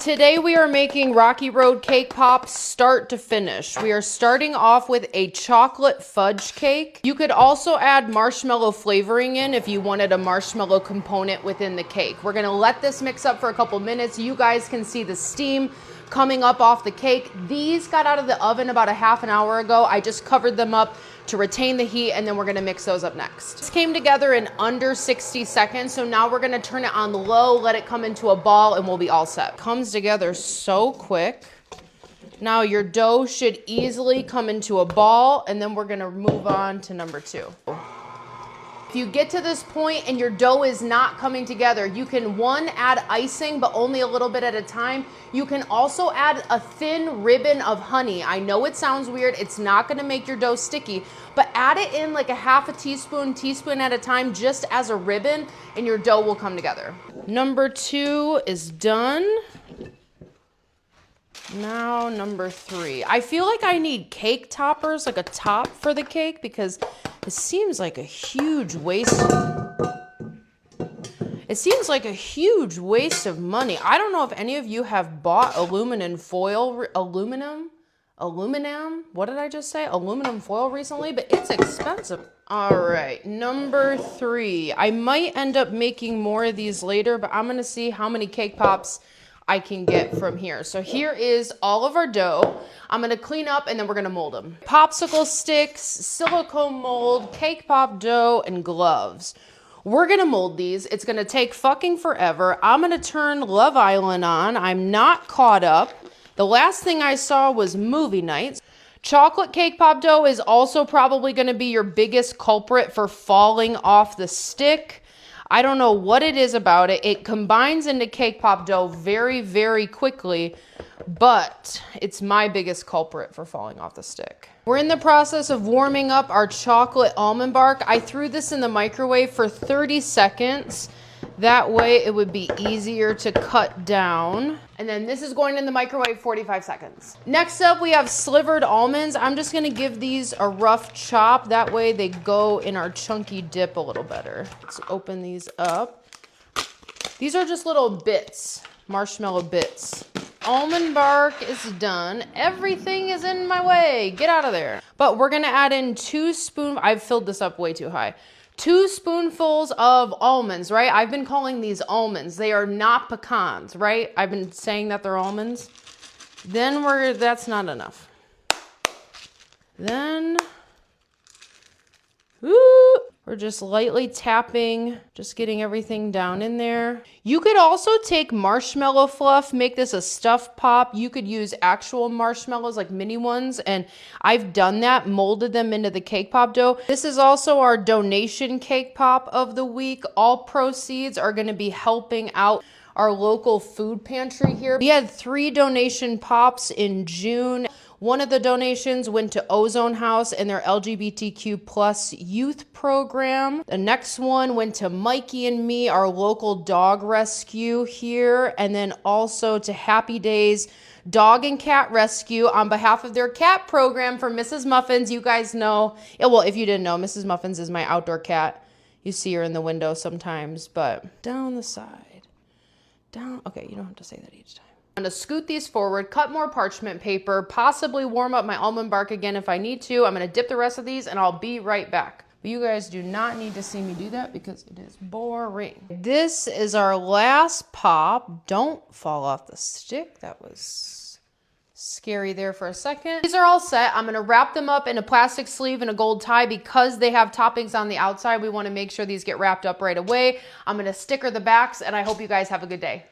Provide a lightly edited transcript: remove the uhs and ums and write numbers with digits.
Today we are making Rocky Road cake pops start to finish. We are starting off with a chocolate fudge cake. You could also add marshmallow flavoring in if you wanted a marshmallow component within the cake. We're gonna let this mix up for a couple minutes. You guys can see the steam coming up off the cake. These got out of the oven about a half an hour ago. I just covered them up to retain the heat, and then we're gonna mix those up next. This came together in under 60 seconds, so now we're gonna turn it on low, let it come into a ball, and we'll be all set. Comes together so quick. Now your dough should easily come into a ball, and then we're gonna move on to number 2. If you get to this point and your dough is not coming together, you can add icing, but only a little bit at a time. You can also add a thin ribbon of honey. I know it sounds weird. It's not gonna make your dough sticky, but add it in like a half a teaspoon at a time, just as a ribbon, and your dough will come together. Number 2 is done. Now number 3. I feel like I need cake toppers, like a top for the cake, because it seems like a huge waste. It seems like a huge waste of money. I don't know if any of you have bought aluminum foil recently, but it's expensive. All right, number 3. I might end up making more of these later, but I'm gonna see how many cake pops I can get from here. So here is all of our dough. I'm gonna clean up and then we're gonna mold them. Popsicle sticks, silicone mold, cake pop dough, and gloves. We're gonna mold these. It's gonna take fucking forever. I'm gonna turn Love Island on. I'm not caught up. The last thing I saw was movie nights. Chocolate cake pop dough is also probably gonna be your biggest culprit for falling off the stick. I don't know what it is about it. It combines into cake pop dough very, very quickly, but it's my biggest culprit for falling off the stick. We're in the process of warming up our chocolate almond bark. I threw this in the microwave for 30 seconds. That way it would be easier to cut down. And then this is going in the microwave 45 seconds. Next up, we have slivered almonds. I'm just gonna give these a rough chop. That way they go in our chunky dip a little better. Let's open these up. These are just little bits, marshmallow bits. Almond bark is done. Everything is in my way. Get out of there. But we're gonna add in 2 spoons. I've filled this up way too high. 2 spoonfuls of almonds, right? I've been calling these almonds. They are not pecans, right? I've been saying that they're almonds. Then that's not enough. Then, we're just lightly tapping, just getting everything down in there. You could also take marshmallow fluff, make this a stuffed pop. You could use actual marshmallows, like mini ones, and I've done that, molded them into the cake pop dough. This is also our donation cake pop of the week. All proceeds are gonna be helping out our local food pantry here. We had 3 donation pops in June. One of the donations went to Ozone House and their LGBTQ plus youth program. The next one went to Mikey and me, our local dog rescue here, and then also to Happy Days Dog and Cat Rescue on behalf of their cat program for Mrs. Muffins. You guys know, well, if you didn't know, Mrs. Muffins is my outdoor cat. You see her in the window sometimes, but down the side, down. Okay, you don't have to say that each time. I'm gonna scoot these forward, cut more parchment paper, possibly warm up my almond bark again if I need to. I'm gonna dip the rest of these and I'll be right back. But you guys do not need to see me do that because it is boring. This is our last pop. Don't fall off the stick. That was scary there for a second. These are all set. I'm gonna wrap them up in a plastic sleeve and a gold tie because they have toppings on the outside. We wanna make sure these get wrapped up right away. I'm gonna sticker the backs and I hope you guys have a good day.